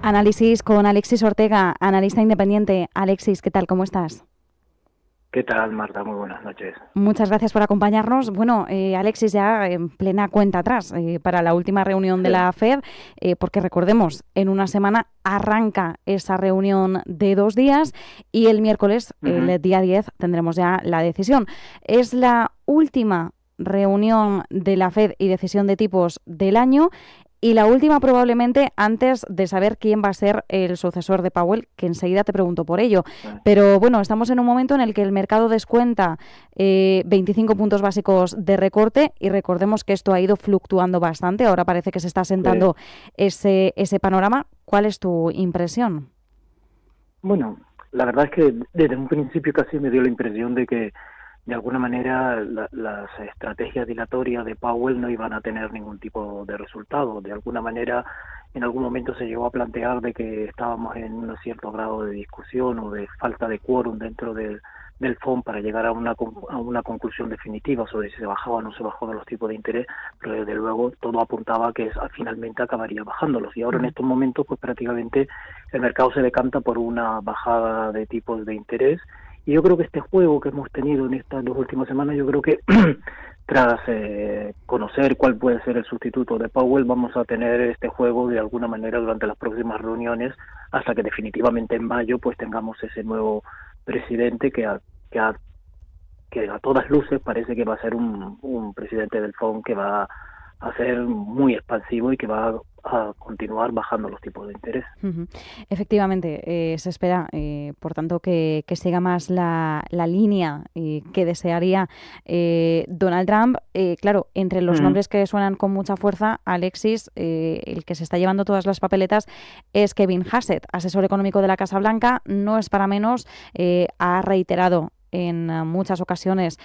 Análisis con Alexis Ortega, analista independiente. Alexis, ¿qué tal? ¿Cómo estás? ¿Qué tal, Marta? Muy buenas noches. Muchas gracias por acompañarnos. Bueno, Alexis, ya en plena cuenta atrás para la última reunión de Sí. la FED, porque recordemos, en una semana arranca esa reunión de 2 días y el miércoles, Ujú. el día 10, tendremos ya la decisión. Es la última reunión de la FED y decisión de tipos del año. Y la última probablemente antes de saber quién va a ser el sucesor de Powell, que enseguida te pregunto por ello. Pero bueno, estamos en un momento en el que el mercado descuenta 25 puntos básicos de recorte y recordemos que esto ha ido fluctuando bastante. Ahora parece que se está Sí. asentando ese panorama. ¿Cuál es tu impresión? Bueno, la verdad es que desde un principio casi me dio la impresión de que de alguna manera las estrategias dilatorias de Powell no iban a tener ningún tipo de resultado. De alguna manera, en algún momento se llegó a plantear de que estábamos en un cierto grado de discusión o de falta de quórum dentro del FOM para llegar a una conclusión definitiva sobre si se bajaba o no se bajaba los tipos de interés, pero desde luego todo apuntaba a que finalmente acabaría bajándolos. Y ahora en estos momentos, pues prácticamente el mercado se decanta por una bajada de tipos de interés. Y yo creo que este juego que hemos tenido en estas 2 últimas semanas, yo creo que tras conocer cuál puede ser el sustituto de Powell, vamos a tener este juego de alguna manera durante las próximas reuniones hasta que definitivamente en mayo pues tengamos ese nuevo presidente que a, que a todas luces parece que va a ser un presidente del FOM que va a ser muy expansivo y que va a continuar bajando los tipos de interés. Uh-huh. Efectivamente, se espera, por tanto, que siga más la línea que desearía Donald Trump. Claro, entre los Mm. nombres que suenan con mucha fuerza, Alexis, el que se está llevando todas las papeletas es Kevin Hassett, asesor económico de la Casa Blanca. No es para menos, ha reiterado en muchas ocasiones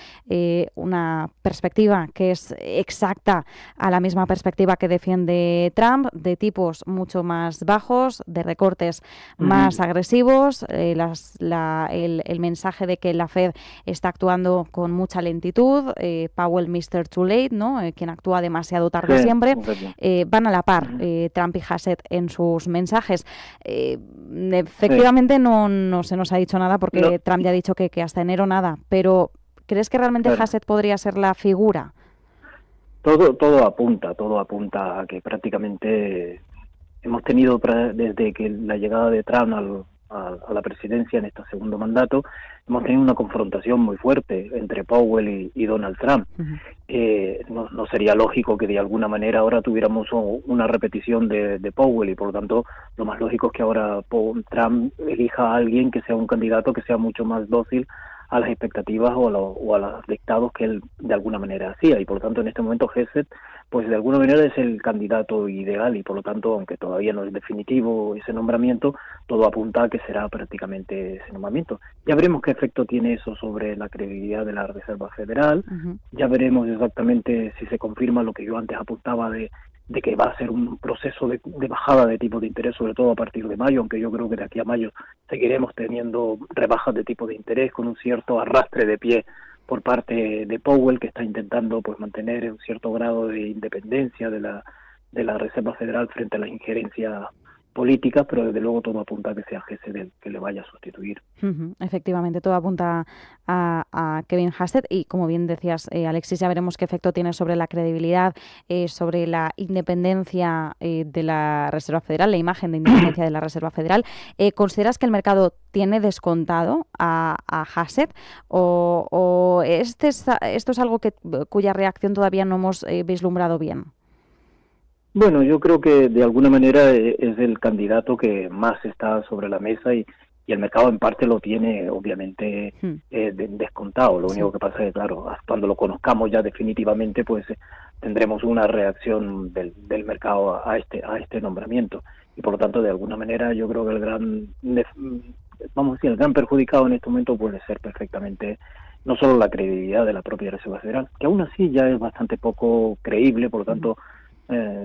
una perspectiva que es exacta a la misma perspectiva que defiende Trump, de tipos mucho más bajos, de recortes más Uh-huh. agresivos, el mensaje de que la Fed está actuando con mucha lentitud, Powell Mr. Too Late, ¿no? Quien actúa demasiado Sí, tarde siempre, correcto. van a la par Uh-huh. Trump y Hassett en sus mensajes. Sí. Efectivamente no se nos ha dicho nada No, porque Trump ya ha dicho que hasta enero nada, pero ¿crees que realmente claro. Hassett podría ser la figura? Todo apunta a que prácticamente hemos tenido desde que la llegada de Trump a la presidencia en este segundo mandato, hemos tenido una confrontación muy fuerte entre Powell y Donald Trump. Uh-huh. No sería lógico que de alguna manera ahora tuviéramos una repetición de Powell y por lo tanto lo más lógico es que ahora Trump elija a alguien que sea un candidato que sea mucho más dócil a las expectativas o a los dictados que él de alguna manera hacía y por lo tanto en este momento Hassett pues de alguna manera es el candidato ideal y por lo tanto aunque todavía no es definitivo ese nombramiento todo apunta a que será prácticamente ese nombramiento. Ya veremos qué efecto tiene eso sobre la credibilidad de la Reserva Federal. Uh-huh. Ya veremos exactamente si se confirma lo que yo antes apuntaba de que va a ser un proceso de bajada de tipos de interés, sobre todo a partir de mayo, aunque yo creo que de aquí a mayo seguiremos teniendo rebajas de tipos de interés con un cierto arrastre de pie por parte de Powell, que está intentando pues mantener un cierto grado de independencia de la Reserva Federal frente a la injerencia política, pero desde luego todo apunta a que sea Hassett el que le vaya a sustituir. Uh-huh. Efectivamente, todo apunta a Kevin Hassett y, como bien decías, Alexis, ya veremos qué efecto tiene sobre la credibilidad, sobre la independencia de la Reserva Federal, la imagen de independencia de la Reserva Federal. ¿Consideras que el mercado tiene descontado a Hassett o esto es algo cuya reacción todavía no hemos vislumbrado bien? Bueno, yo creo que de alguna manera es el candidato que más está sobre la mesa y el mercado en parte lo tiene obviamente descontado. Lo Sí. único que pasa es que, claro, cuando lo conozcamos ya definitivamente, pues tendremos una reacción del mercado a este nombramiento. Y por lo tanto, de alguna manera, yo creo que vamos a decir, el gran perjudicado en este momento puede ser perfectamente no solo la credibilidad de la propia Reserva Federal, que aún así ya es bastante poco creíble, por lo Uh-huh. tanto,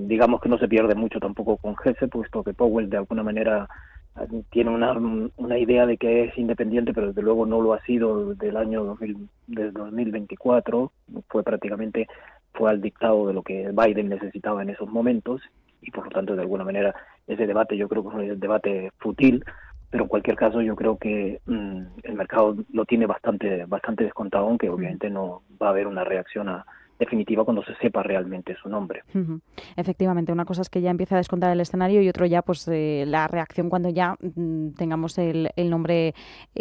digamos que no se pierde mucho tampoco con Hassett, puesto que Powell de alguna manera tiene una idea de que es independiente, pero desde luego no lo ha sido desde 2024, fue al dictado de lo que Biden necesitaba en esos momentos, y por lo tanto de alguna manera ese debate yo creo que es un debate fútil, pero en cualquier caso yo creo que el mercado lo tiene bastante descontado, aunque obviamente no va a haber una reacción definitiva cuando se sepa realmente su nombre. Efectivamente, una cosa es que ya empieza a descontar el escenario y otro ya pues la reacción cuando ya tengamos el nombre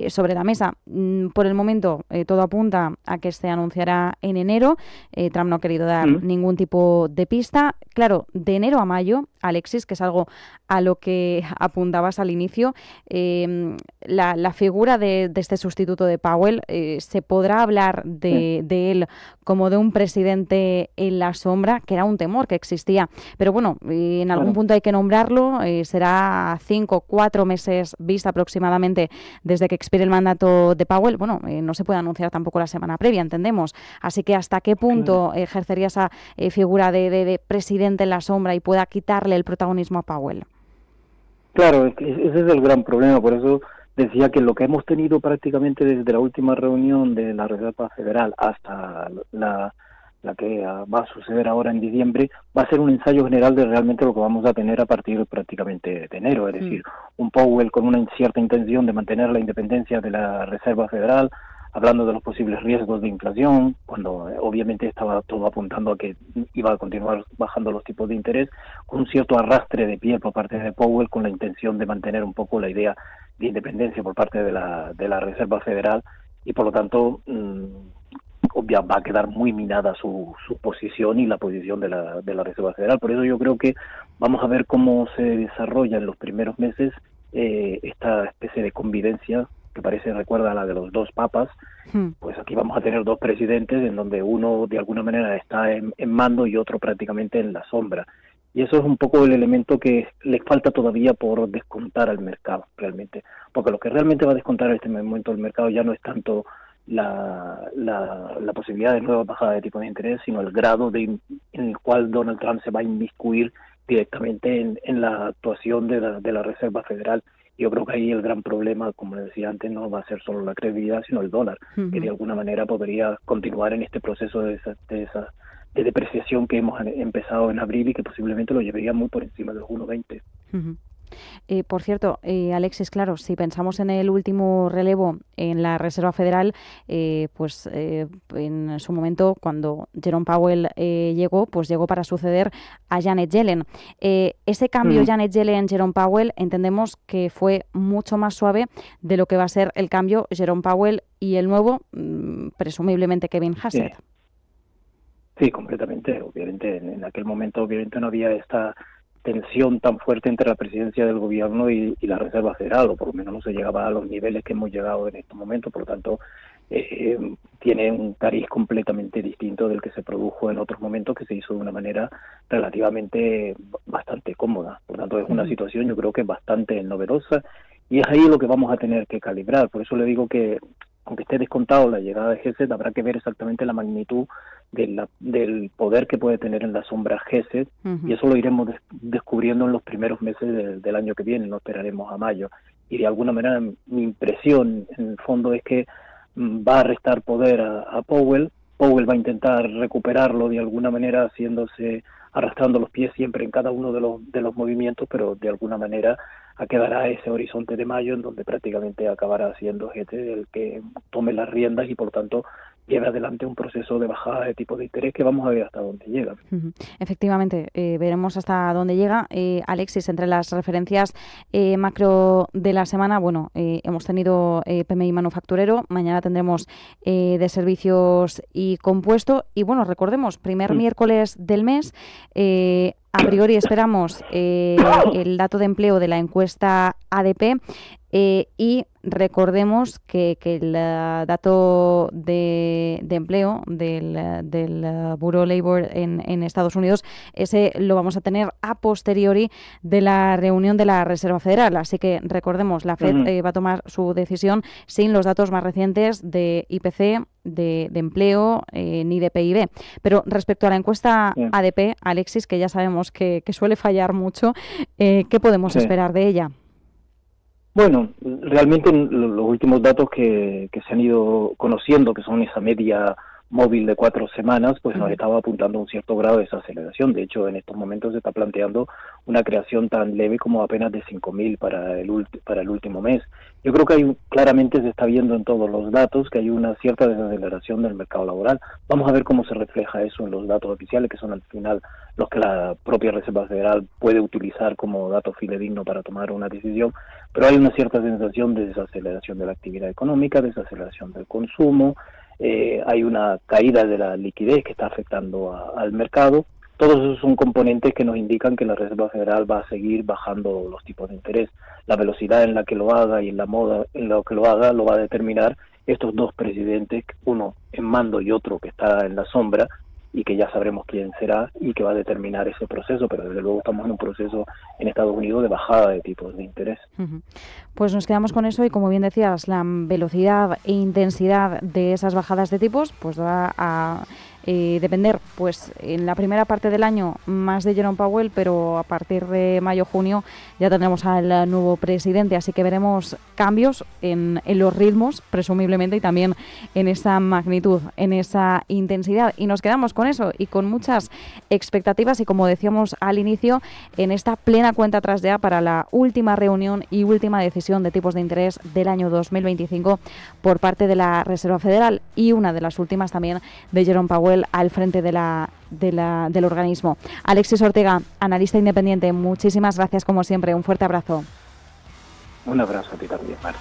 sobre la mesa. Por el momento todo apunta a que se anunciará en enero. Trump no ha querido dar ningún tipo de pista. Claro, de enero a mayo, Alexis, que es algo a lo que apuntabas al inicio, la figura de este sustituto de Powell, ¿se podrá hablar de él como de un presidente en la sombra, que era un temor que existía? Pero bueno, en algún punto hay que nombrarlo, será 5 o 4 meses vista aproximadamente desde que expire el mandato de Powell. Bueno, no se puede anunciar tampoco la semana previa, entendemos. Así que ¿hasta qué punto ejercería esa figura de presidente en la sombra y pueda quitarle el protagonismo a Powell? Claro, ese es el gran problema, por eso decía que lo que hemos tenido prácticamente desde la última reunión de la Reserva Federal hasta la que va a suceder ahora en diciembre, va a ser un ensayo general de realmente lo que vamos a tener a partir prácticamente de enero, es decir, un Powell con una cierta intención de mantener la independencia de la Reserva Federal, hablando de los posibles riesgos de inflación, cuando obviamente estaba todo apuntando a que iba a continuar bajando los tipos de interés, con un cierto arrastre de pie por parte de Powell, con la intención de mantener un poco la idea de independencia por parte de la Reserva Federal, y por lo tanto va a quedar muy minada su posición y la posición de la Reserva Federal. Por eso yo creo que vamos a ver cómo se desarrolla en los primeros meses esta especie de convivencia que recuerda a la de los dos papas. Pues aquí vamos a tener dos presidentes en donde uno de alguna manera está en mando y otro prácticamente en la sombra. Y eso es un poco el elemento que le falta todavía por descontar al mercado realmente, porque lo que realmente va a descontar en este momento el mercado ya no es tanto la posibilidad de nueva bajada de tipo de interés, sino el grado en el cual Donald Trump se va a inmiscuir directamente en la actuación de la Reserva Federal. Yo creo que ahí el gran problema, como les decía antes, no va a ser solo la credibilidad, sino el dólar, que de alguna manera podría continuar en este proceso de depreciación que hemos empezado en abril y que posiblemente lo llevaría muy por encima de los 1,20. Por cierto, Alexis, claro, si pensamos en el último relevo en la Reserva Federal, pues en su momento, cuando Jerome Powell llegó para suceder a Janet Yellen. Ese cambio Janet Yellen-Jerome Powell entendemos que fue mucho más suave de lo que va a ser el cambio Jerome Powell y el nuevo, presumiblemente Kevin Hassett. Sí, completamente. Obviamente, en aquel momento obviamente no había esta tensión tan fuerte entre la presidencia del gobierno y la Reserva Federal, o por lo menos no se llegaba a los niveles que hemos llegado en estos momentos. Por lo tanto, tiene un cariz completamente distinto del que se produjo en otros momentos, que se hizo de una manera relativamente bastante cómoda. Por lo tanto, es una situación yo creo que bastante novedosa, y es ahí lo que vamos a tener que calibrar. Por eso le digo que, aunque esté descontado la llegada de Hassett, habrá que ver exactamente la magnitud del poder que puede tener en la sombra Hassett, y eso lo iremos descubriendo en los primeros meses del año que viene, no esperaremos a mayo. Y de alguna manera mi impresión en el fondo es que va a restar poder a Powell. Powell va a intentar recuperarlo de alguna manera, arrastrando los pies siempre en cada uno de los movimientos, pero de alguna manera quedará ese horizonte de mayo en donde prácticamente acabará siendo el que tome las riendas y por lo tanto lleve adelante un proceso de bajada de tipo de interés que vamos a ver hasta dónde llega. Efectivamente, veremos hasta dónde llega. Alexis, entre las referencias macro de la semana, hemos tenido PMI manufacturero, mañana tendremos de servicios y compuesto, y recordemos, primer miércoles del mes, a priori esperamos el dato de empleo de la encuesta ADP, y recordemos que el dato de empleo del Bureau of Labor en Estados Unidos, ese lo vamos a tener a posteriori de la reunión de la Reserva Federal. Así que recordemos, la FED va a tomar su decisión sin los datos más recientes de IPC, de empleo, ni de PIB. Pero respecto a la encuesta ADP, Alexis, que ya sabemos que suele fallar mucho, ¿qué podemos esperar de ella? Bueno, realmente los últimos datos que se han ido conociendo, que son esa media móvil de 4 semanas, pues nos estaba apuntando a un cierto grado de desaceleración. De hecho, en estos momentos se está planteando una creación tan leve como apenas de 5.000 para el último mes. Yo creo que claramente se está viendo en todos los datos que hay una cierta desaceleración del mercado laboral. Vamos a ver cómo se refleja eso en los datos oficiales, que son al final los que la propia Reserva Federal puede utilizar como dato fidedigno para tomar una decisión, pero hay una cierta sensación de desaceleración de la actividad económica, desaceleración del consumo, hay una caída de la liquidez que está afectando al mercado. Todos esos son componentes que nos indican que la Reserva Federal va a seguir bajando los tipos de interés. La velocidad en la que lo haga y en la moda en la que lo haga lo va a determinar estos dos presidentes, uno en mando y otro que está en la sombra, y que ya sabremos quién será y que va a determinar ese proceso, pero desde luego estamos en un proceso en Estados Unidos de bajada de tipos de interés. Pues nos quedamos con eso y, como bien decías, la velocidad e intensidad de esas bajadas de tipos pues va a depender pues en la primera parte del año más de Jerome Powell, pero a partir de mayo-junio ya tendremos al nuevo presidente, así que veremos cambios en los ritmos, presumiblemente, y también en esa magnitud, en esa intensidad, y nos quedamos con eso y con muchas expectativas y, como decíamos al inicio, en esta plena cuenta atrás ya para la última reunión y última decisión de tipos de interés del año 2025 por parte de la Reserva Federal, y una de las últimas también de Jerome Powell al frente del organismo. Alexis Ortega, analista independiente, muchísimas gracias como siempre. Un fuerte abrazo. Un abrazo a ti también, Marta.